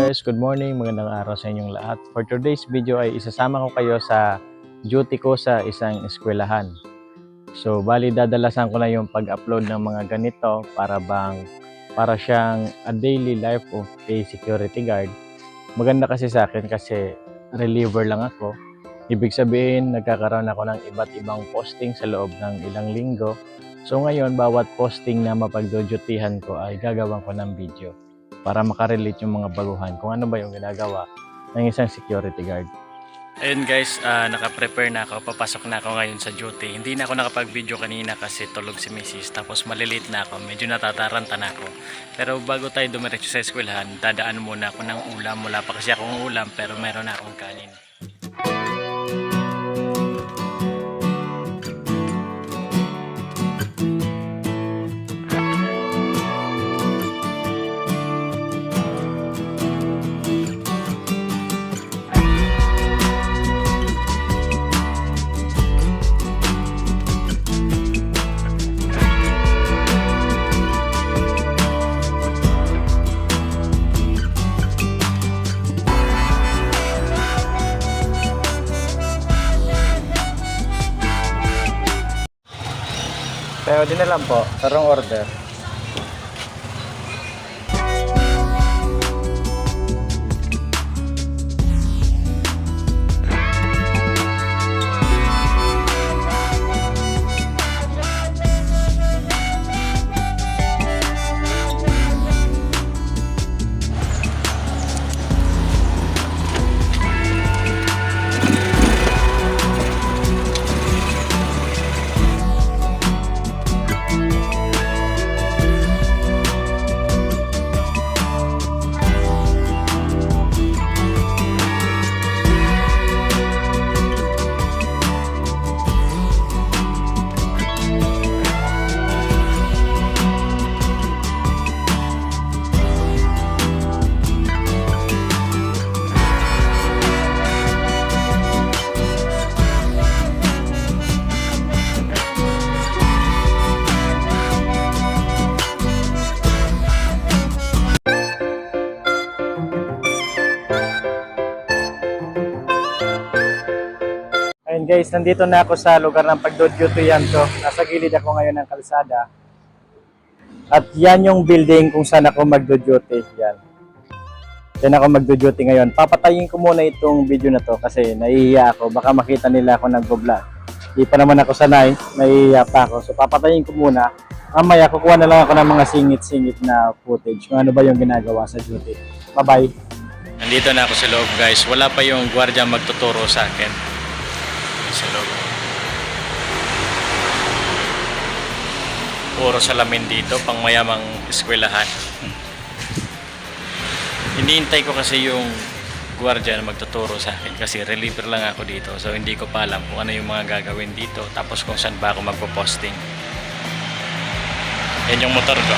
guys, good morning, magandang araw sa inyong lahat. For today's video ay isasama ko kayo sa duty ko sa isang eskwelahan. So, bali dadalasan ko na yung pag-upload ng mga ganito para siyang a daily life of a security guard. Maganda kasi sa akin kasi reliever lang ako. Ibig sabihin, nagkakaroon ako ng iba't ibang posting sa loob ng ilang linggo. So ngayon, bawat posting na mapagdodutihan ko ay gagawin ko ng video para makarelate yung mga baguhan kung ano ba yung ginagawa ng isang security guard. Ayun guys, naka-prepare na ako. Papasok na ako ngayon sa duty. Hindi na ako nakapag-video kanina kasi tulog si Mrs. Tapos malilate na ako. Medyo natataranta na ako. Pero bago tayo dumiretso sa eskwelahan, dadaan muna ako ng ulam. Wala pa kasi akong ulam pero meron na akong kanin. Pero din na lang po, tarong order. Ayun guys, nandito na ako sa lugar ng pagdodutyan ko. Nasa gilid ako ngayon ng kalsada. At yan yung building kung saan ako magdo-duty. Yan. Yan ako magdo-duty ngayon. Papatayin ko muna itong video na to kasi nahihiya ako. Baka makita nila ako nag-vlog. Di pa naman ako sanay. Nahihiya pa ako. So papatayin ko muna. Mamaya kukuha na lang ako ng mga singit-singit na footage kung ano ba yung ginagawa sa duty. Bye-bye. Nandito na ako sa loob guys. Wala pa yung gwardiya magtuturo sa akin. Sa loob. Puro salamin dito, pang mayamang eskwelahan. Hinihintay ko kasi yung gwardiya na magtuturo sa akin kasi reliever lang ako dito. So hindi ko pa alam kung ano yung mga gagawin dito tapos kung saan ba ako magpo-posting. Yan yung motor ko.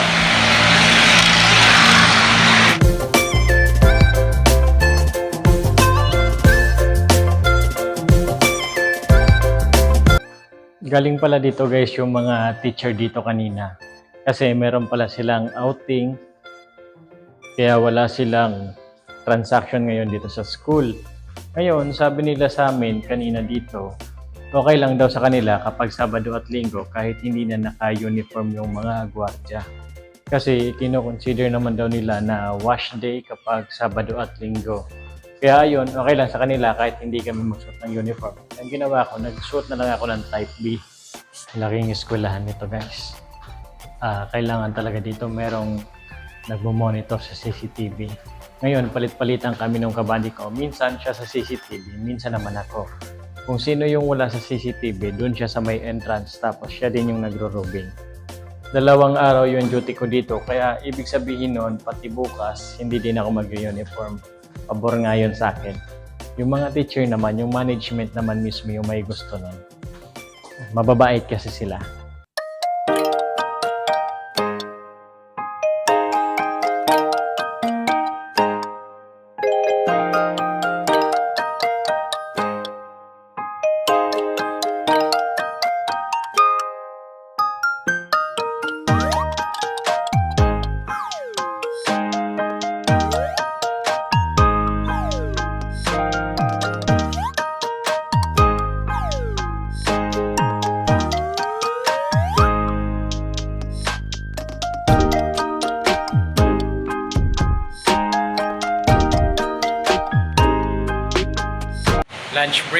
Galing pala dito guys yung mga teacher dito kanina. Kasi meron pala silang outing. Kaya wala silang transaction ngayon dito sa school. Ngayon, sabi nila sa amin kanina dito, okay lang daw sa kanila kapag Sabado at Linggo kahit hindi na naka-uniform yung mga gwardiya. Kasi kino-consider naman daw nila na wash day kapag Sabado at Linggo. Kaya yun, okay lang sa kanila kahit hindi kami magsuot ng uniform. Ang ginawa ko, nagsuot na lang ako ng type B. Laking eskwelahan nito guys. Kailangan talaga dito merong nagmo-monitor sa CCTV. Ngayon, palit-palitan kami ng kabady ko. Minsan siya sa CCTV, minsan naman ako. Kung sino yung wala sa CCTV, dun siya sa may entrance. Tapos siya din yung nagro-robing. 2 araw yung duty ko dito. Kaya ibig sabihin nun, pati bukas, hindi din ako mag-uniform. Pabor nga yun sa akin. Yung mga teacher naman, yung management naman mismo yung may gusto nun. Mababait kasi sila.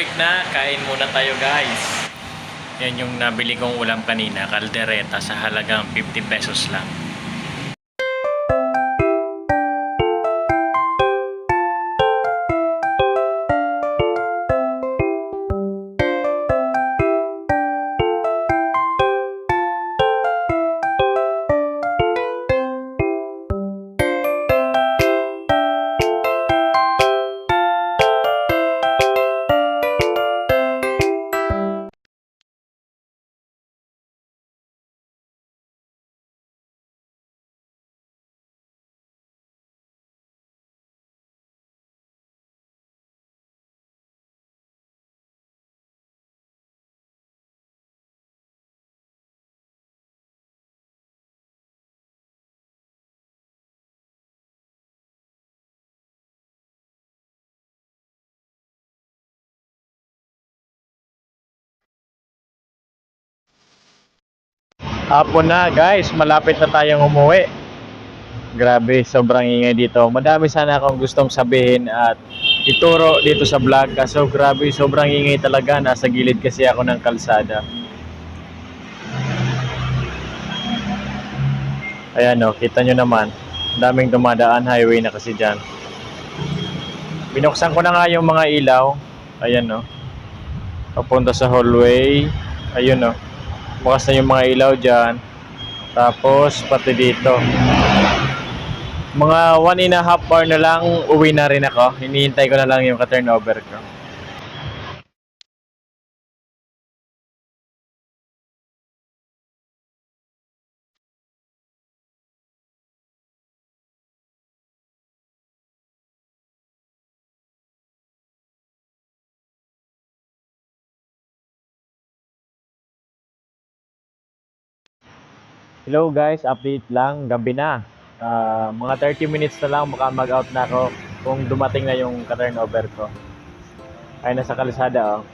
break na. Kain muna tayo guys. Yan yung nabili kong ulam kanina, kaldereta sa halagang 50 pesos lang. Hapon na guys, malapit na tayong umuwi. Grabe, sobrang ingay dito. Madami sana akong gustong sabihin at ituro dito sa vlog. Kaso grabe, sobrang ingay talaga. Nasa gilid kasi ako ng kalsada. Ayan o, kita nyo naman. Daming dumadaan, highway na kasi dyan. Binuksan ko na nga yung mga ilaw. Ayan o. Papunta sa hallway. Ayun o. Bukas na yung mga ilaw dyan. Tapos pati dito. Mga 1.5 hour na lang uwi na rin ako. Hinihintay ko na lang yung ka-turnover ko. Hello guys, update lang. Gabi na. Mga 30 minutes na lang baka mag-out na ako kung dumating na yung ka-turnover ko. Ay nasa kalsada oh.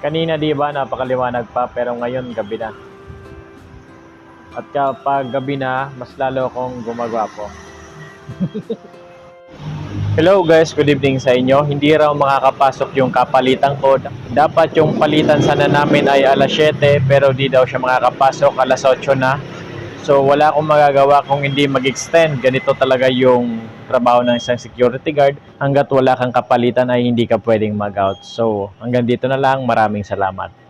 Kanina di ba napakaliwanag pa pero ngayon gabi na. At kapag gabi na, mas lalo akong gumagwapo. Hello guys, good evening sa inyo. Hindi raw makakapasok yung kapalitan ko. Dapat yung palitan sana namin ay alas 7 pero di daw siya makakapasok, alas 8 na. So wala akong magagawa kung hindi mag-extend. Ganito talaga yung trabaho ng isang security guard. Hanggat wala kang kapalitan ay hindi ka pwedeng mag-out. So hanggang dito na lang. Maraming salamat.